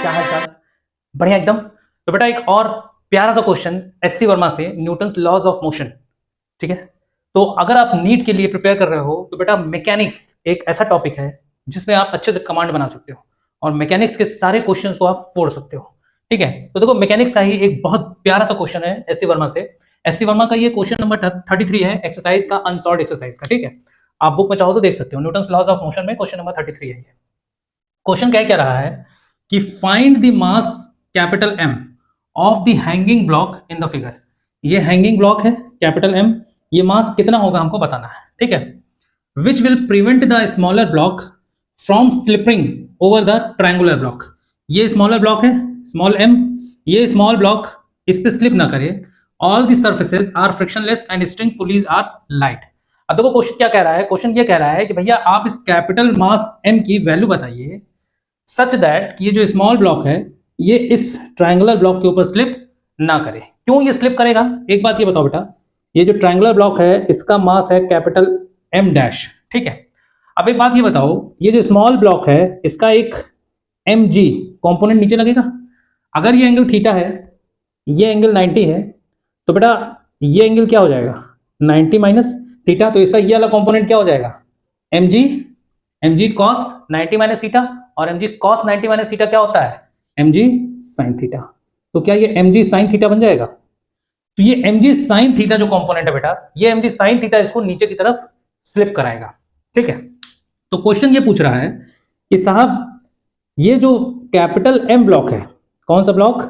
क्या हाल चाल? बढ़िया एकदम। तो बेटा एक और प्यारा सा क्वेश्चन एचसी वर्मा से, न्यूटन्स लॉज ऑफ मोशन। ठीक है, तो अगर आप नीट के लिए प्रिपेयर कर रहे हो तो बेटा मैकेनिक्स एक ऐसा टॉपिक है जिसमें आप अच्छे से कमांड बना सकते हो और मैकेनिक्स के सारे क्वेश्चंस को आप फोड़ सकते हो। ठीक है, तो देखो मैकेनिक्स का ही एक बहुत प्यारा सा क्वेश्चन है एचसी वर्मा से। एचसी वर्मा का ये क्वेश्चन नंबर 33 है एक्सरसाइज का, अनसॉल्व्ड एक्सरसाइज का। ठीक है, आप बुक में चाहो तो देख सकते हो, न्यूटन्स लॉज ऑफ मोशन में क्वेश्चन नंबर 33 है ये। क्वेश्चन क्या रहा है कि find the mass capital M of the hanging block in the figure. ये हैंगिंग ब्लॉक है कैपिटल एम, ये मास कितना होगा हमको बताना है। ठीक है, which will prevent the smaller block from slipping over the triangular block. ये स्मॉलर ब्लॉक है स्मॉल एम, ये स्मॉल ब्लॉक इस पे स्लिप ना करे। All the surfaces are frictionless and string pulleys are light. अब देखो क्वेश्चन क्या कह रहा है, क्वेश्चन ये कह रहा है कि भैया आप इस कैपिटल मास एम की वैल्यू बताइए सच दैट ये जो स्मॉल ब्लॉक है ये इस ट्रायंगुलर ब्लॉक के ऊपर स्लिप ना करे। क्यों ये स्लिप करेगा, एक बात ये बताओ बेटा, ये जो ट्रायंगुलर ब्लॉक है इसका मास है कैपिटल एम डैश। ठीक है, अब एक बात ये बताओ, ये जो स्मॉल ब्लॉक है इसका एक एम जी कॉम्पोनेंट नीचे लगेगा। अगर ये एंगल थीटा है, ये एंगल 90 है, तो बेटा ये एंगल क्या हो जाएगा 90 माइनस थीटा, तो इसका ये वाला कॉम्पोनेंट क्या हो जाएगा M G cos 90 minus theta, और M G cos 90 minus theta क्या होता है एम जी साइन थीटा। तो क्या ये एम जी साइन थीटा बन जाएगा। तो ये एम जी साइन थीटा जो कंपोनेंट है बेटा, ये एम जी साइन थीटा इसको नीचे की तरफ स्लिप कराएगा। ठीक है, तो क्वेश्चन ये पूछ रहा है कि साहब ये जो कैपिटल एम ब्लॉक है, कौन सा ब्लॉक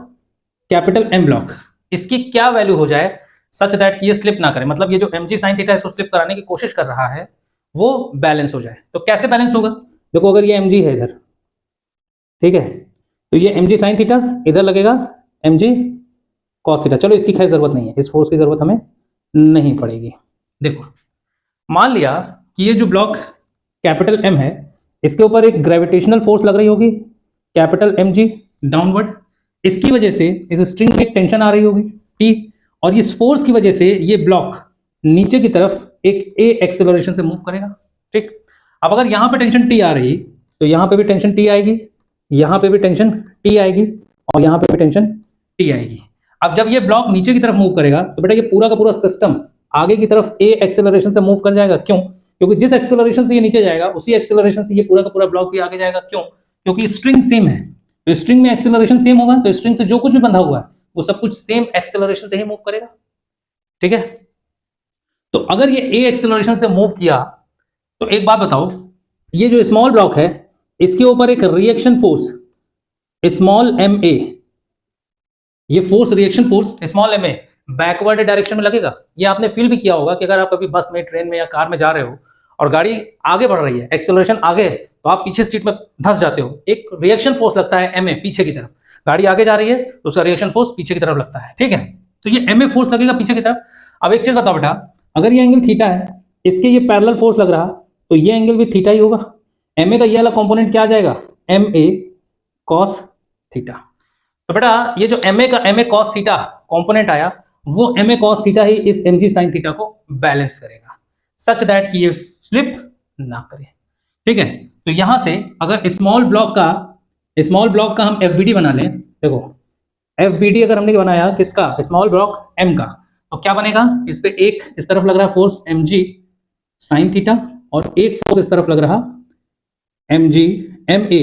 कैपिटल एम ब्लॉक, इसकी क्या वैल्यू हो जाए सच दैट कि ये स्लिप ना करे। मतलब ये जो एम जी साइन थीटा इसको स्लिप कराने की कोशिश कर रहा है वो बैलेंस हो जाए। तो कैसे बैलेंस होगा, देखो अगर ये एम जी है इधर, ठीक है, तो ये एम जी साइन थीटा इधर लगेगा एम जी कॉस थीटा। चलो इसकी खैर जरूरत नहीं है, इस फोर्स की जरूरत हमें नहीं पड़ेगी। देखो मान लिया कि ये जो ब्लॉक कैपिटल एम है इसके ऊपर एक ग्रेविटेशनल फोर्स लग रही होगी कैपिटल एम जी डाउनवर्ड, इसकी वजह से इस स्ट्रिंग में एक टेंशन आ रही होगी टी, और इस फोर्स की वजह से ये ब्लॉक नीचे की तरफ एक ए एक्सेलरेशन से मूव करेगा। ठीक, अब अगर यहां पे टेंशन टी आ रही तो यहां पे भी टेंशन टी आएगी, यहां पे भी टेंशन टी आएगी, और यहां पे भी टेंशन टी आएगी। अब जब ये ब्लॉक नीचे की तरफ मूव करेगा तो बेटा ये पूरा का पूरा सिस्टम आगे की तरफ ए एक्सेलरेशन से मूव कर जाएगा। क्यों, क्योंकि जिस एक्सेलरेशन से ये नीचे जाएगा उसी एक्सेलरेशन से ये पूरा का पूरा ब्लॉक भी आगे जाएगा। क्यों, क्योंकि स्ट्रिंग सेम है, तो स्ट्रिंग में एक्सेलरेशन सेम होगा, तो स्ट्रिंग से जो कुछ भी बंधा हुआ है वो सब कुछ सेम एक्सेलरेशन से ही मूव करेगा। ठीक है, तो अगर ये ए एक्सेलरेशन से मूव किया तो एक बात बताओ, ये जो स्मॉल ब्लॉक है इसके ऊपर एक reaction force small M A, ये force reaction force small M A backward direction में लगेगा। ये आपने फील भी किया होगा कि अगर आप कभी बस में, ट्रेन में या कार में जा रहे हो और गाड़ी आगे बढ़ रही है, एक्सेलरेशन आगे है, तो आप पीछे सीट में धंस जाते हो, एक रिएक्शन फोर्स लगता है एम ए पीछे की तरफ। गाड़ी आगे जा रही है तो उसका रिएक्शन फोर्स पीछे की तरफ लगता है। ठीक है, तो ये एम ए फोर्स लगेगा पीछे की तरफ। अब एक चीज बताओ बेटा, अगर ये एंगल थीटा है, इसके ये पैरेलल फोर्स लग रहा तो ये एंगल भी थीटा ही होगा। एम ए का ये वाला कॉम्पोनेंट क्या आ जाएगा एम ए कॉस थीटा। तो बेटा ये जो M A cos theta component आया वो एम ए कॉस थीटा ही इस एम जी साइन थीटा को बैलेंस करेगा सच दैट कि ये स्लिप ना करे। ठीक है, तो यहां से अगर स्मॉल ब्लॉक का हम एफबीडी बना लें, देखो एफबीडी अगर हमने बनाया किसका स्मॉल ब्लॉक एम का, तो क्या बनेगा, इस पे एक इस तरफ लग रहा force M G sine theta और एक फोर्स इस तरफ लग रहा M G M A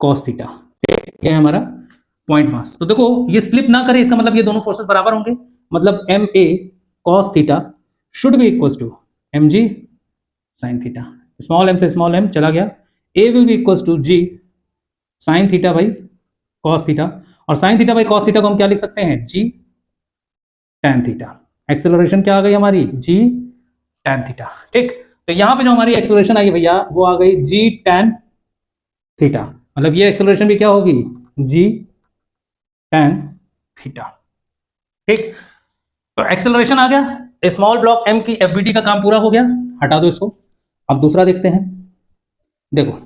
cos theta. ये है हमारा पॉइंट मास। तो देखो ये स्लिप ना करे इसका मतलब ये दोनों फोर्सेस बराबर होंगे, मतलब M A cos theta should be equal to M G sine theta. Small M से स्मॉल एम चला गया, A will be equal to G sine theta by cos theta, और sine theta by cos theta को हम क्या लिख सकते हैं जी टैन थीटा। एक्सेलरेशन क्या आ गई हमारी जी टैन थीटा। ठीक, तो यहां पे जो हमारी एक्सेलरेशन आई भैया वो आ गई जी टैन थीटा, मतलब ये एक्सेलरेशन भी क्या होगी जी टैन थीटा। ठीक, तो एक्सेलरेशन आ गया, स्मॉल ब्लॉक एम की एफबीडी का काम पूरा हो गया, हटा दो इसको। अब दूसरा देखते हैं, देखो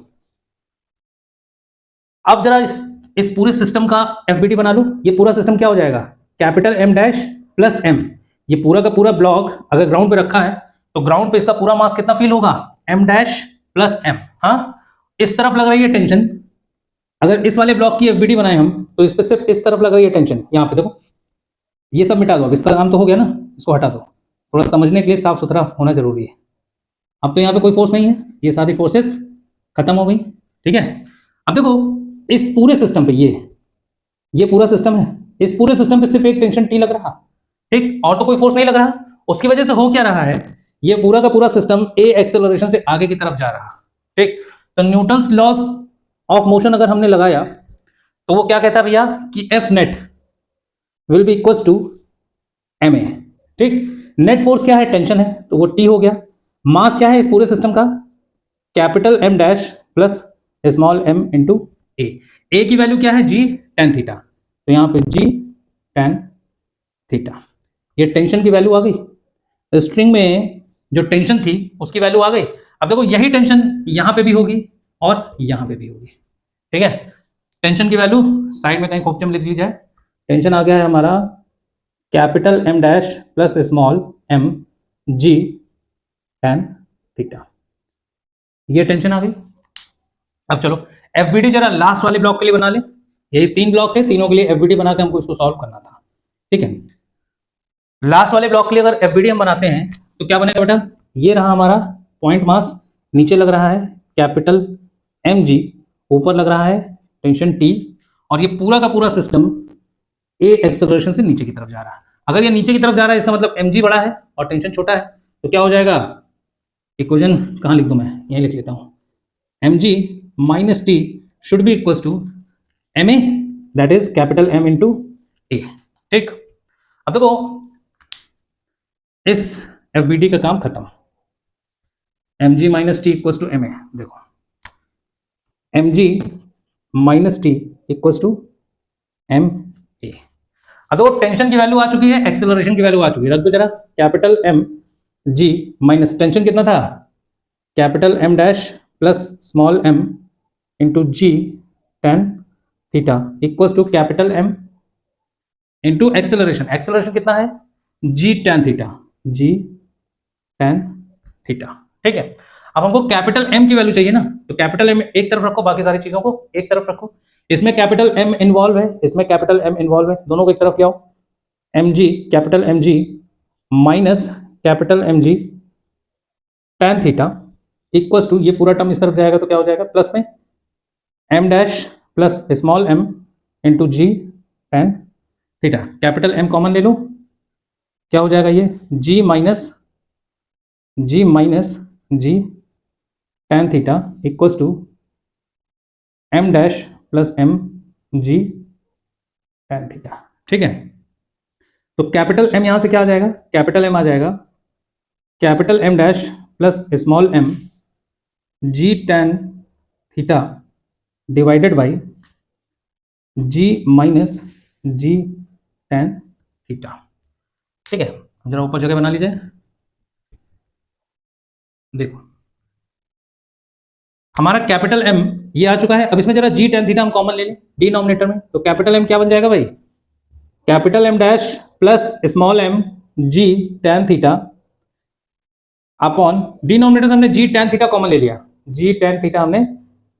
अब जरा इस पूरे सिस्टम का एफबीडी बना लो। ये पूरा सिस्टम क्या हो जाएगा capital M dash plus M, ये पूरा का पूरा ब्लॉक अगर ग्राउंड पे रखा है तो ग्राउंड पे इसका पूरा मास कितना फील होगा एम डैश प्लस एम। हाँ, इस तरफ लग रही है टेंशन, अगर इस वाले ब्लॉक की एफबीडी बनाए हम तो इस पे सिर्फ इस तरफ लग रही है टेंशन, यहाँ पे देखो, ये सब मिटा दो, अब इसका काम तो हो गया ना, इसको हटा दो, थोड़ा समझने के लिए साफ सुथरा होना जरूरी है। अब तो यहाँ पे कोई फोर्स नहीं है, ये सारी फोर्सेस खत्म हो गई, ठीक है। अब देखो इस पूरे सिस्टम पे ये पूरा सिस्टम है, इस पूरे सिस्टम पे सिर्फ एक टेंशन टी लग रहा, ठीक, और तो कोई फोर्स नहीं लग रहा। उसकी वजह से हो क्या रहा है, ये पूरा का पूरा सिस्टम ए एक्सेलरेशन से आगे की तरफ जा रहा, ठीक। तो न्यूटन्स लॉस ऑफ मोशन अगर हमने लगाया तो वो क्या कहता है भैया कि F net will be equal to M A, ठीक। नेट फोर्स क्या है, टेंशन है, तो वो टी हो गया। मास क्या है इस पूरे सिस्टम का, capital M dash plus small M into A की वैल्यू क्या है, जी टेन थीटा, तो यहाँ पे जी टेन थीटा, ये टेंशन की वैल्यू आ गई। स्ट्रिंग में जो टेंशन थी उसकी वैल्यू आ गई। अब देखो यही टेंशन यहाँ पे भी होगी और यहाँ पे भी होगी, ठीक है। टेंशन की वैल्यू साइड में कहीं खोपचे में लिख ली जाए, टेंशन आ गया है हमारा capital M dash plus small M G tan theta, ये टेंशन आ गई। अब चलो एफबीडी जरा लास्ट वाले ब्लॉक के लिए बना ले, यही 3 ब्लॉक थे, तीनों के लिए एफबीडी बना के हमको इसको सॉल्व करना था, ठीक है। लास्ट वाले ब्लॉक के लिए अगर एफबीडी हम बनाते हैं तो क्या बनेगा बेटा, ये रहा हमारा पॉइंट मास, नीचे लग रहा है कैपिटल एम जी, ऊपर लग रहा है टेंशन टी, और ये पूरा का पूरा सिस्टम ए एक्सेलरेशन से नीचे की तरफ जा रहा है। अगर ये नीचे की तरफ जा रहा है इसका मतलब एम जी बड़ा है और टेंशन छोटा है, तो क्या हो जाएगा, इक्वेशन कहाँ लिख दूं मैं, यहीं लिख लेता हूं, M G minus T should be equal to M A, that is capital M into A, ठीक। अब देखो इस एफबीडी का काम खत्म, M G minus T equal to M A, देखो M G minus T equal to M A. अब देखो टेंशन की वैल्यू आ चुकी है, एक्सेलरेशन की वैल्यू आ चुकी है, रख दो जरा, capital M G minus tension कितना था, capital M dash plus small M into G tan theta equal to capital M into acceleration, acceleration कितना है, G tan theta, G tan theta, ठीक है। अब हमको कैपिटल एम की वैल्यू चाहिए ना, तो कैपिटल एम एक तरफ रखो, बाकी सारी चीजों को एक तरफ रखो, इसमें कैपिटल एम इन्वॉल्व है, इसमें कैपिटल एम इन्वॉल्व है, दोनों को एक तरफ ले आओ, M G capital M G minus capital M G tan theta equal to, ये पूरा टर्म इस तरफ जाएगा तो क्या हो जाएगा, प्लस में M dash plus small M into G tan theta, capital M common ले लो, क्या हो जाएगा ये, G minus G tan theta equals to M dash plus M G tan theta, ठीक है। तो कैपिटल एम यहां से क्या आ जाएगा, कैपिटल एम आ जाएगा capital M dash plus small M G tan theta divided by G minus G tan theta, ठीक है। जरा ऊपर जगह बना लीजिए, देखो हमारा कैपिटल एम ये आ चुका है। अब इसमें जरा जी टेन थीटा हम कॉमन ले लें डिनोमिनेटर में, तो कैपिटल एम क्या बन जाएगा भाई, capital M dash plus small M G tan theta upon denominator से हमने जी टेन थीटा कॉमन ले लिया, जी टेन थीटा हमने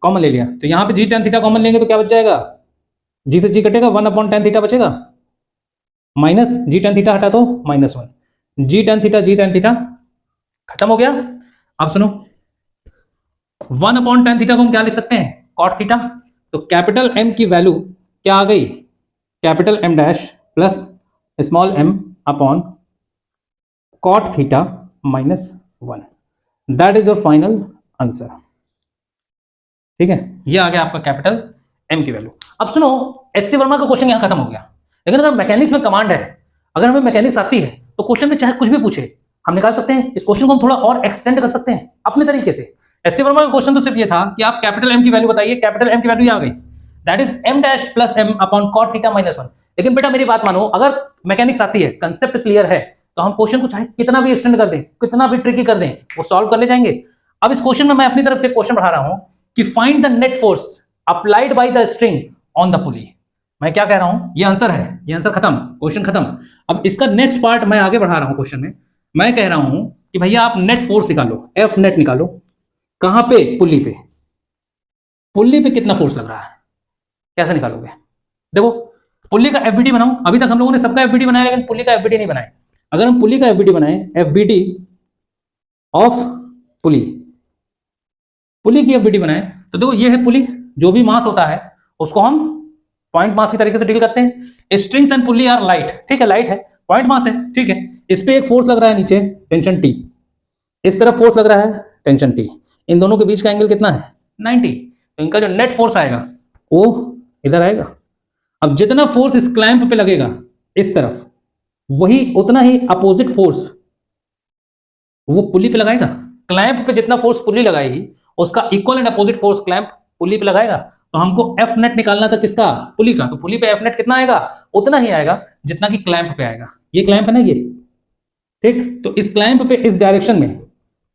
कॉमन ले लिया, तो यहां पे जी टेन थीटा कॉमन लेंगे तो क्या बच जाएगा, जी से जी कटेगा, वन अपॉन टेन थीटा बचेगा, माइनस जी टेन थीटा हटा तो माइनस वन, जी टेन थीटा खत्म हो गया। अब सुनो, वन अपॉन टेन थीटा को हम क्या लिख सकते हैं, कॉट थीटा, तो कैपिटल एम की वैल्यू क्या आ गई, capital M dash plus small M upon cot theta minus one, that is your final answer, ठीक है। ये आ गया आपका कैपिटल एम की वैल्यू। अब सुनो एससी वर्मा का क्वेश्चन यहां खत्म हो गया, लेकिन अगर मैकेनिक्स में कमांड है, अगर हमें मैकेनिक्स आती है तो क्वेश्चन में चाहे कुछ भी पूछे हम निकाल सकते हैं, इस क्वेश्चन को हम थोड़ा और एक्सटेंड कर सकते हैं अपने तरीके से। एससी वर्मा का क्वेश्चन तो सिर्फ ये था कि आप कैपिटल एम की वैल्यू बताइए, कैपिटल एम की वैल्यू आ गई, that is M dash plus M upon cot theta minus one. लेकिन बेटा मेरी बात मानो, अगर मैकेनिक्स आती है, कंसेप्ट क्लियर है, तो हम क्वेश्चन को चाहे कितना भी एक्सटेंड कर दें, कितना भी ट्रिकी कर दें, वो सॉल्व कर ले जाएंगे। अब इस क्वेश्चन में मैं अपनी तरफ से क्वेश्चन बढ़ा रहा हूं कि find the net force applied by the string on the पुली। मैं क्या कह रहा हूं, ये आंसर है, ये आंसर खत्म, क्वेश्चन खत्म। अब इसका नेक्स्ट पार्ट मैं आगे बढ़ा रहा हूं क्वेश्चन में, मैं कह रहा हूं कि भैया आप नेट फोर्स निकालो, एफ नेट निकालो, कहां पे, पुल्ली पे, पुल्ली पे कितना फोर्स लग रहा है, कैसे निकालोगे? देखो पुल्ली का एफबीडी बनाओ, अभी तक हम लोगों ने सबका एफबीडी बनाया लेकिन पुल्ली का एफबीडी नहीं बनाया। अगर हम पुल्ली का एफबीडी बनाए, एफबीडी ऑफ पुली, पुली की एफबीडी बनाए, तो देखो ये है पुली, जो भी मास होता है उसको हम पॉइंट मास की तरीके से डील करते हैं। Strings and pulley are light, ठीक है, लाइट है, पॉइंट मास है, ठीक है। इस पे एक फोर्स लग रहा है नीचे, टेंशन टी, इस तरफ फोर्स लग रहा है टेंशन टी, इन दोनों के बीच का एंगल कितना है 90, तो इनका जो नेट फोर्स आएगा वो इधर आएगा। अब जितना फोर्स इस क्लैंप पे लगेगा इस तरफ, वही उतना ही अपोजिट फोर्स वो पुली पे लगाएगा। क्लैंप पे जितना फोर्स पुली लगाएगी उसका equal and opposite force clamp pulley पे लगाएगा। तो हमको एफ नेट निकालना था किसका, पुली का, तो पुली पे एफ नेट कितना आएगा, उतना ही आएगा जितना कि क्लैंप पे आएगा। ये क्लैंप है ना ये, ठीक, तो इस क्लैंप पे इस डायरेक्शन में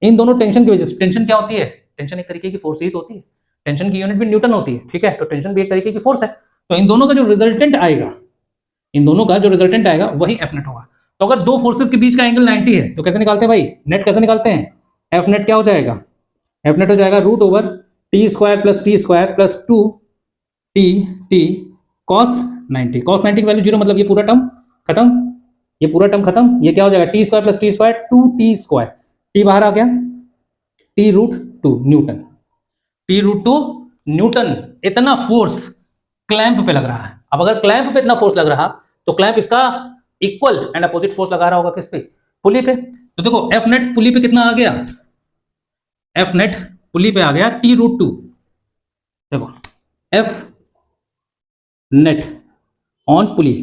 इन दोनों टेंशन की वजह से, टेंशन क्या होती है, टेंशन एक तरीके की फोर्स ही तो होती है, टेंशन की यूनिट भी न्यूटन होती है, ठीक है, तो टेंशन भी एक तरीके की फोर्स है। तो इन दोनों का जो रिजल्टेंट आएगा, इन दोनों का जो रिजल्टेंट आएगा वही एफ नेट होगा। तो अगर दो फोर्सेस के बीच का एंगल 90 है तो कैसे निकालते हैं भाई, नेट कैसे निकालते हैं, एफ नेट क्या हो जाएगा, एफ नेट हो जाएगा root over T square plus 2 T T cos 90, cos 90 की वैल्यू 0, मतलब ये पूरा टर्म खत्म, ये पूरा टर्म खत्म, ये क्या हो जाएगा T square plus T square 2t square, T बाहर आ गया, T root 2 newton, T root 2 newton, इतना फोर्स क्लैंप पे लग रहा है। अब अगर क्लैंप पे इतना फोर्स लग रहा तो क्लैंप इसका इक्वल एंड अपोजिट फोर्स लगा रहा होगा किस पे, पुली पे। तो देखो एफ नेट पुली पे कितना आ गया, एफ नेट पुली पे आ गया टी रूट 2, देखो एफ नेट ऑन पुली,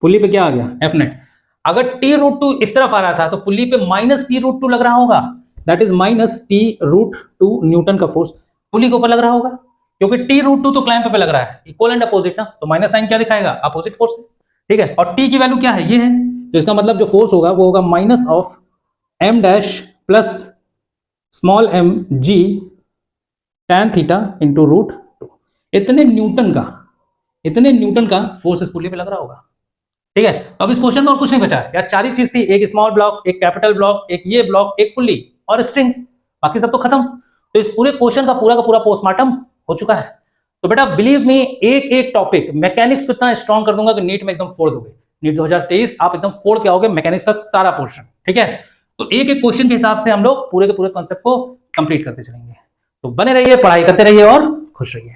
पुली पे क्या आ गया एफ नेट। अगर टी रूट 2 इस तरफ आ रहा था तो पुली पे माइनस टी रूट 2 लग रहा होगा, that is minus T root 2 newton का फोर्स पुली के ऊपर लग रहा होगा, क्योंकि टी रूट 2 तो क्लैंप पे लग रहा है, इक्वल एंड अपोजिट ना, तो माइनस साइन क्या दिखाएगा, अपोजिट फोर्स, ठीक है। और टी की वैल्यू क्या है, ये है, तो इसका मतलब जो फोर्स होगा वो होगा minus of M dash plus small M G tan theta into root 2, इतने न्यूटन का फोर्स इस पुली पे लग रहा होगा, ठीक है। तो अब इस क्वेश्चन में और कुछ नहीं बचा यार, चार ही चीज थी, एक स्मॉल ब्लॉक, एक कैपिटल ब्लॉक, एक ये ब्लॉक, एक पुली और स्ट्रिंग्स, बाकी सब तो खत्म। तो इस पूरे क्वेश्चन का पूरा पोस्टमार्टम हो चुका है। तो बेटा बिलीव मी, एक एक टॉपिक मैकेनिक्स को इतना स्ट्रॉन्ग कर दूंगा कि नीट में एकदम फोड़ दोगे, नीट 2023 आप एकदम फोड़ के आओगे मैकेनिक्स का सारा पोर्शन, ठीक है। तो एक एक क्वेश्चन के हिसाब से हम लोग पूरे के पूरे कॉन्सेप्ट को कंप्लीट करते चलेंगे। तो बने रहिए, पढ़ाई करते रहिए और खुश रहिए।